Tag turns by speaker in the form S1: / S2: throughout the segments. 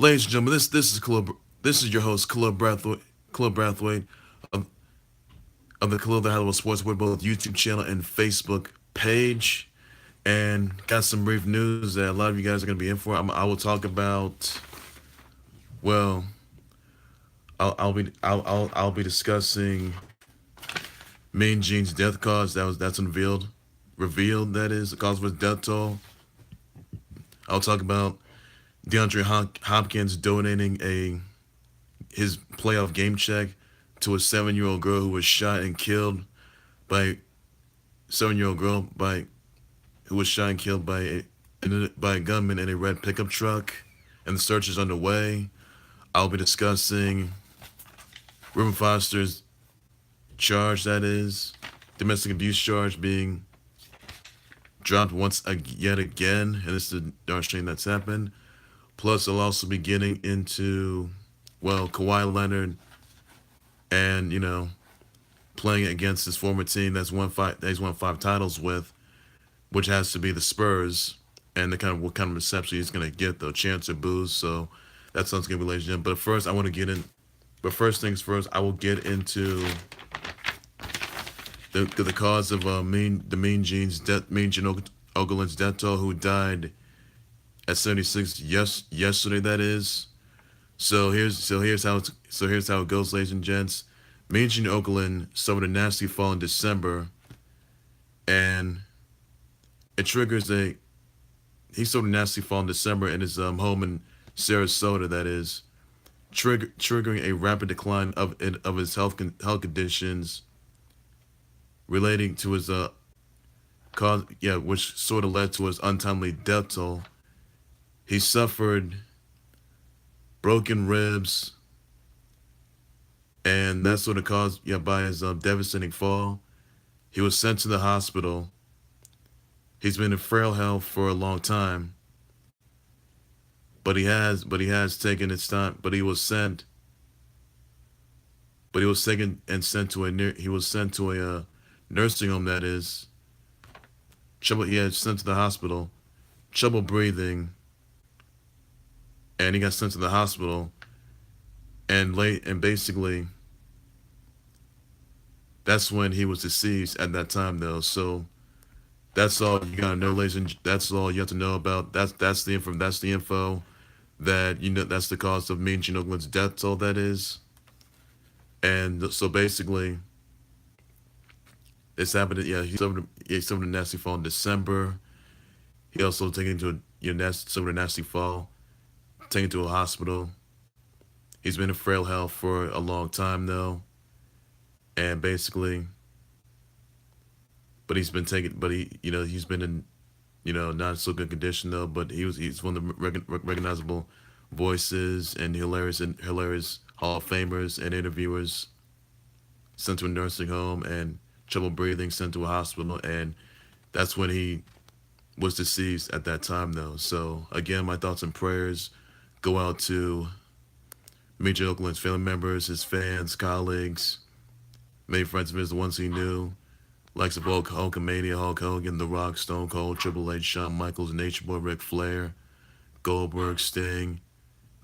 S1: Ladies and gentlemen, this is Khalil, this is your host Khalil Brathwaite of, of the Khalil the Hollywood Sports with both YouTube channel and Facebook page, and got some brief news that a lot of you guys are going to be in for. I will talk about well, I'll be discussing Mean Gene's death cause that's revealed that is the cause of his death toll. I'll talk about DeAndre Hopkins donating a his playoff game check to a 7-year-old girl who was shot and killed by 7-year-old girl by who was shot and killed by a gunman in a red pickup truck, and the search is underway. I'll be discussing Reuben Foster's charge, that is domestic abuse charge, being dropped yet again, and this is the darn shame that's happened. Plus, I'll also be getting into Kawhi Leonard, and playing against his former team that he's won 5 titles with, which has to be the Spurs, and what kind of reception he's gonna get, though, chance or booze. So that sounds good, ladies and gentlemen. But first, I want to get in. But first things first, I will get into the cause of Mean Gene Okerlund's death toll, who died at 76 yesterday. That is. Here's how it goes, ladies and gents. Mean Gene Okerlund suffered a nasty fall in December, and it triggers he suffered a nasty fall in December in his home in Sarasota. That is, triggering a rapid decline of his health conditions relating to his cause, which sort of led to his untimely death toll. He suffered broken ribs, and that sort of caused by his devastating fall. He was sent to the hospital. He's been in frail health for a long time, but he has taken his time. But he was taken and sent to a nursing home. That is, he had sent to the hospital, trouble breathing, and he got sent to the hospital, and basically that's when he was deceased at that time, though. So that's all you gotta know, ladies, and that's all you have to know about. That's the info. That's the info that That's the cause of Mean Gene Okerlund's death toll. That is, and so basically, it's happened. Yeah, he suffered a nasty fall in December. He also taken into suffered a nasty fall, taken to a hospital. He's been in frail health for a long time, though, and basically, but he's been taken. But he's been in not so good condition, though. But he's one of the recognizable voices and hilarious Hall of Famers and interviewers. Sent to a nursing home and trouble breathing, sent to a hospital, and that's when he was deceased at that time, though. So again, my thoughts and prayers go out to Mean Gene Okerlund's family members, his fans, colleagues, many friends of his, the ones he knew, likes of Hulkamania, Hulk Hogan, The Rock, Stone Cold, Triple H, Shawn Michaels, Nature Boy, Ric Flair, Goldberg, Sting,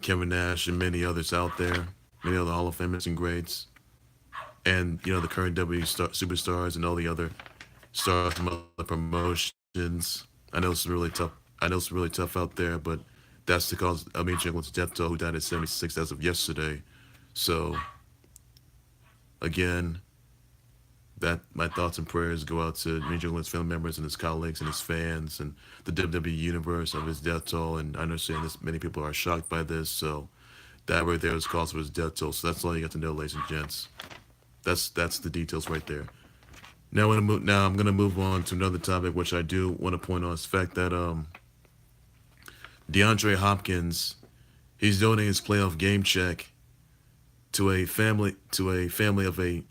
S1: Kevin Nash, and many others out there, many other Hall of Famers and greats, and the current superstars and all the other stars from other promotions. I know it's really tough. I know it's really tough out there, but that's the cause of Mean Gene Okerlund's death toll, who died at 76 as of yesterday. So again, that my thoughts and prayers go out to Mean Gene Okerlund's family members and his colleagues and his fans and the WWE Universe of his death toll. And I understand this, many people are shocked by this, so that right there is the cause of his death toll. So that's all you got to know, ladies and gents. That's the details right there. Now I'm gonna move on to another topic, which I do want to point out, is the fact that DeAndre Hopkins, he's donating his playoff game check to a family of a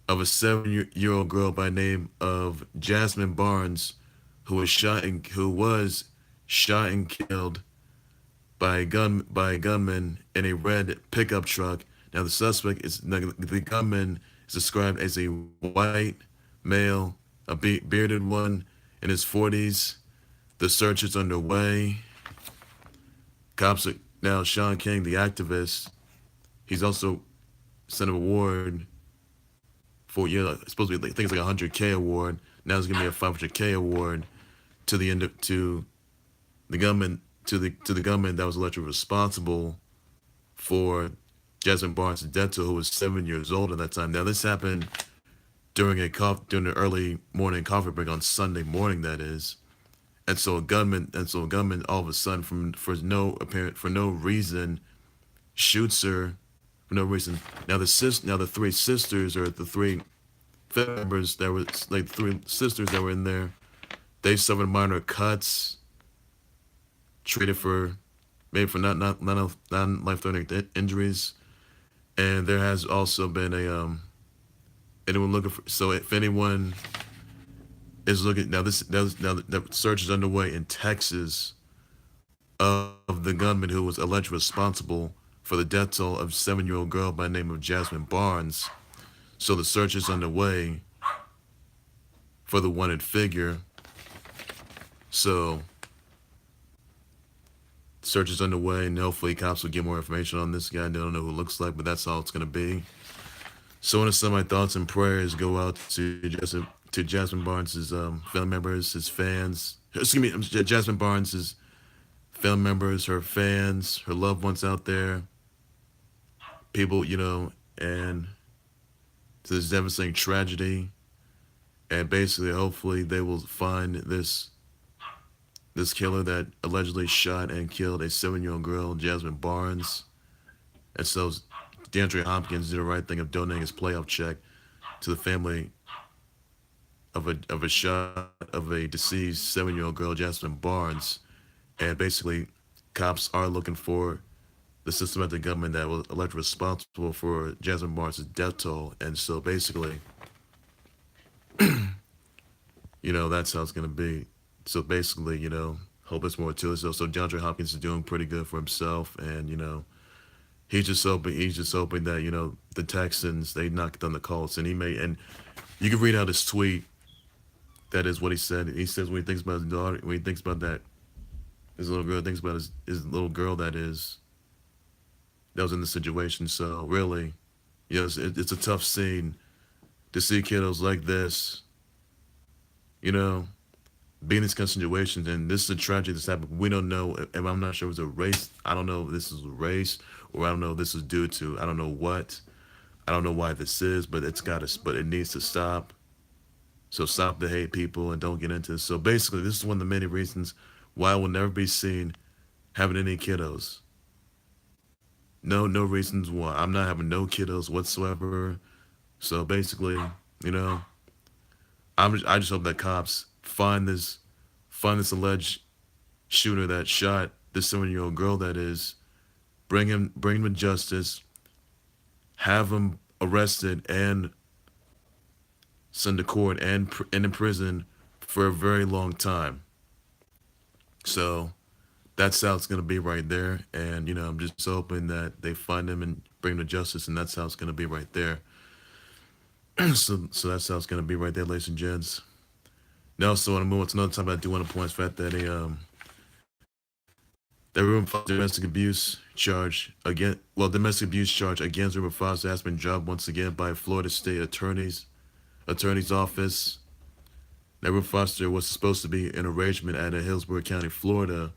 S1: 7-year-old girl by name of Jasmine Barnes, who was shot and killed by a gunman in a red pickup truck. Now the gunman is described as a white male, a bearded one in his 40s. The search is underway. Cops Now, Sean King, the activist, he's also sent an award for, it's supposed to be, I think it's like a 100K award. Now it's gonna be a 500K award to the end of, to the government, to the government that was allegedly responsible for Jasmine Barnes' death, who was 7 years old at that time. Now this happened during the early morning coffee break on Sunday morning, that is. And so a gunman all of a sudden, for no reason, shoots her for no reason. Now the three sisters, or the three family members that were, like, three sisters that were in there, they suffered minor cuts, treated for maybe for non life threatening injuries. And there has also been a anyone looking for, so if anyone is looking now, now the search is underway in Texas of the gunman who was allegedly responsible for the death toll of 7-year-old girl by the name of Jasmine Barnes. So the search is underway for the wanted figure. So search is underway, and hopefully cops will get more information on this guy. They don't know who it looks like, but that's all it's going to be. So I want to send my thoughts and prayers go out to Jasmine Barnes' family members, his fans. Excuse me, Jasmine Barnes' family members, her fans, her loved ones out there, people, and to this devastating tragedy. And basically, hopefully, they will find this killer that allegedly shot and killed a 7-year-old girl, Jasmine Barnes. And so DeAndre Hopkins did the right thing of donating his playoff check to the family of a deceased 7-year-old girl, Jasmine Barnes. And basically, cops are looking for the systematic government that was allegedly responsible for Jasmine Barnes' death toll. And so basically, that's how it's going to be. So basically, hope it's more to it. So DeAndre Hopkins is doing pretty good for himself. And, he's just hoping that, the Texans, they knocked on the Colts. And and you can read out his tweet. That is what he said. He says when he thinks about his daughter, when he thinks about that, his little girl, thinks about his little girl that was in the situation. So really, it's a tough scene to see kiddos like this, be in these kind of situations. And this is a tragedy that's happened. We don't know, and I'm not sure if it's a race. I don't know if this is a race, or I don't know if this is due to, I don't know what. I don't know why this is, but but it needs to stop. So stop the hate, people, and don't get into this. So basically, this is one of the many reasons why I will never be seen having any kiddos. No reasons why. I'm not having no kiddos whatsoever. So basically, I just hope that cops find this alleged shooter that shot this 7-year-old girl. That is, bring him to justice, have him arrested and sent to court and in prison for a very long time. So that's how it's going to be right there. And, I'm just hoping that they find him and bring him to justice, and that's how it's going to be right there. so that's how it's going to be right there, ladies and gents. Now, so when I move on to another time, I do want to point out the fact that that Reuben Foster domestic abuse charge against Reuben Foster has been dropped once again by Florida State Attorney's office. Now, Reuben Foster was supposed to be in arraignment at Hillsborough County, Florida,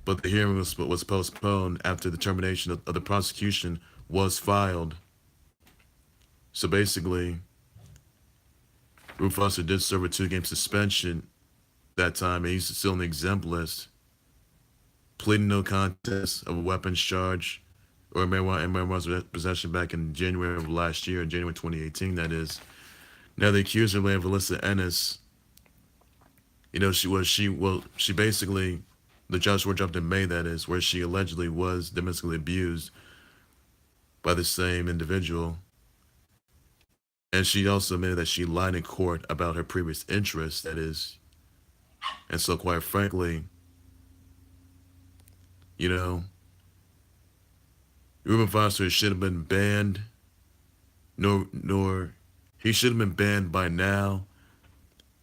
S1: but the hearing was postponed after the termination of the prosecution was filed. So basically, Reuben Foster did serve a 2-game suspension that time, and he's still on the exempt list, pleading no contest of a weapons charge or marijuana's possession back in January of last year, January 2018, that is. Now the accuser, Valissa Ennis, she basically, the judge were dropped in May, that is, where she allegedly was domestically abused by the same individual. And she also admitted that she lied in court about her previous interests, that is. And so, quite frankly, Reuben Foster should have been banned. He should have been banned by now.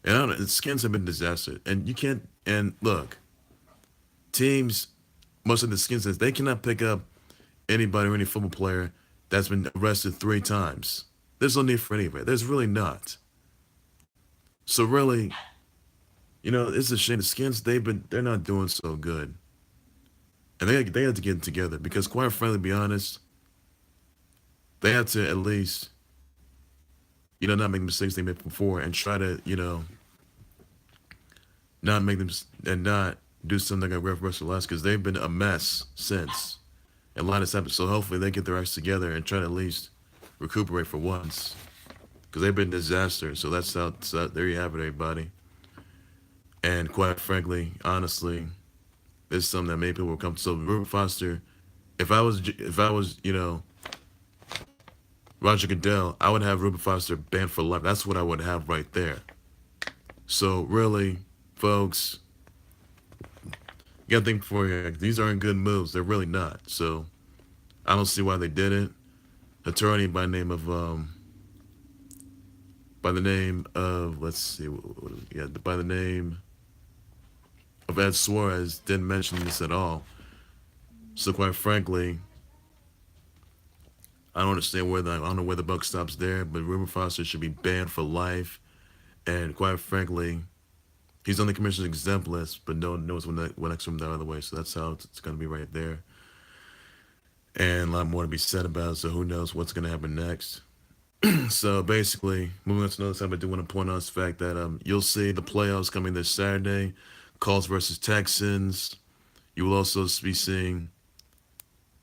S1: And I don't know, the skins have been disaster. And you can't, and look, teams most of the skins is they cannot pick up anybody or any football player that's been arrested 3 times. There's no need for any of it. There's really not. So really, it's a shame. The skins they're not doing so good, and they have to get it together because, quite frankly, to be honest, they have to at least not make mistakes they made before and try to not make them and not do something like reverse the last because they've been a mess since. And a lot has happened. So hopefully they get their acts together and try to at least recuperate for once. Because they've been disasters. So that's how, there you have it, everybody. And quite frankly, honestly, it's something that many people will come to. So Reuben Foster, if I was, Roger Goodell, I would have Reuben Foster banned for life. That's what I would have right there. So really, folks, you gotta think before you act. These aren't good moves. They're really not. So I don't see why they did it. Attorney by the name of let's see, by the name of Ed Suarez didn't mention this at all. So quite frankly, I don't understand I don't know where the buck stops there, but Reuben Foster should be banned for life. And quite frankly, he's on the commissioner's exempt list, but no one knows what next from the other way. So that's how it's going to be right there. And a lot more to be said about it, so who knows what's going to happen next. So basically, moving on to another side, I do want to point out the fact that you'll see the playoffs coming this Saturday, Colts versus Texans. You will also be seeing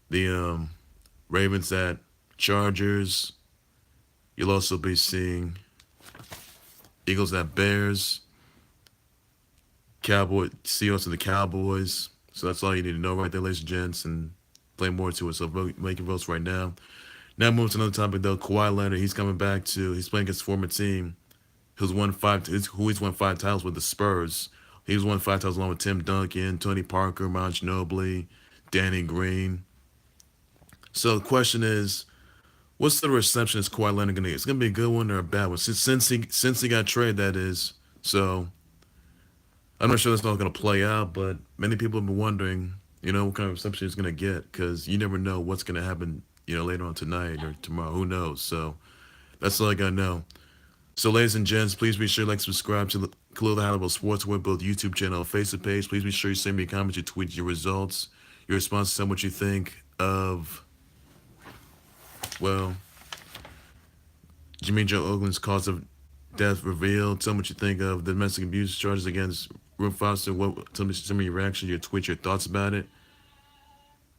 S1: the Ravens at Chargers. You'll also be seeing Eagles at Bears, Seahawks and the Cowboys. So that's all you need to know right there, ladies and gents, and play more to it. So make your votes right now. Now moving to another topic though, Kawhi Leonard, he's coming back he's playing against former team he's won 5 titles with the Spurs. He's won 5 titles along with Tim Duncan, Tony Parker, Mont Ginobili, Danny Green. So the question is, what's the reception is Kawhi Leonard gonna get? It's gonna be a good one or a bad one? Since he got traded, that is. So I'm not sure that's not gonna play out, but many people have been wondering, what kind of reception he's gonna get, because you never know what's gonna happen, later on tonight or tomorrow. Who knows? So that's all I gotta know. So ladies and gents, please be sure to subscribe to the Khalil the Hannibal Sports Web, both YouTube channel and Facebook page. Please be sure you send me your comments, your tweets, your results, your responses, tell me what you think of, well, Mean Gene Okerlund's cause of death revealed. Tell me what you think of the domestic abuse charges against Reuben Foster. Tell me some of your reactions, your tweets, your thoughts about it,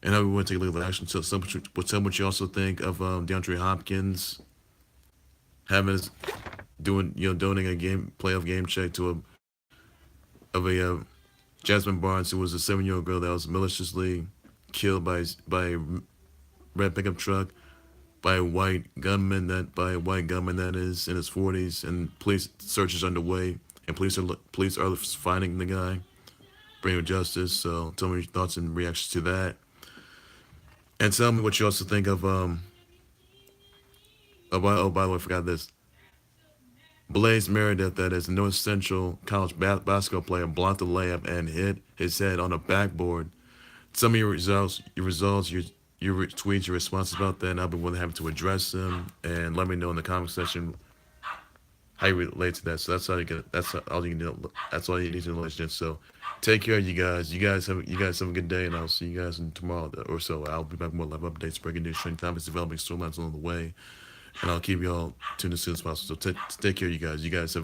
S1: and how we want to take a look at the action. So tell me what you also think of DeAndre Hopkins donating a playoff game check to a Jasmine Barnes, who was a 7-year-old girl that was maliciously killed by a red pickup truck by a white gunman that is in his 40s, and police search is underway, and police are finding the guy, bringing him justice. So tell me your thoughts and reactions to that, and tell me what you also think of by the way, I forgot this. Blaze Meredith, that is a North Central College basketball player, blocked the layup and hit his head on a backboard. Some of your results, your tweets, your responses about that, and I'll be more than happy to address them. And let me know in the comment section how you relate to that. So that's all you get. That's all you can do. That's all you need to know. So take care, you guys. You guys have a good day, and I'll see you guys tomorrow or so. I'll be back with more live updates, breaking news, trending topics, developing storylines along the way, and I'll keep you all tuned as soon as possible. So take care, you guys. You guys have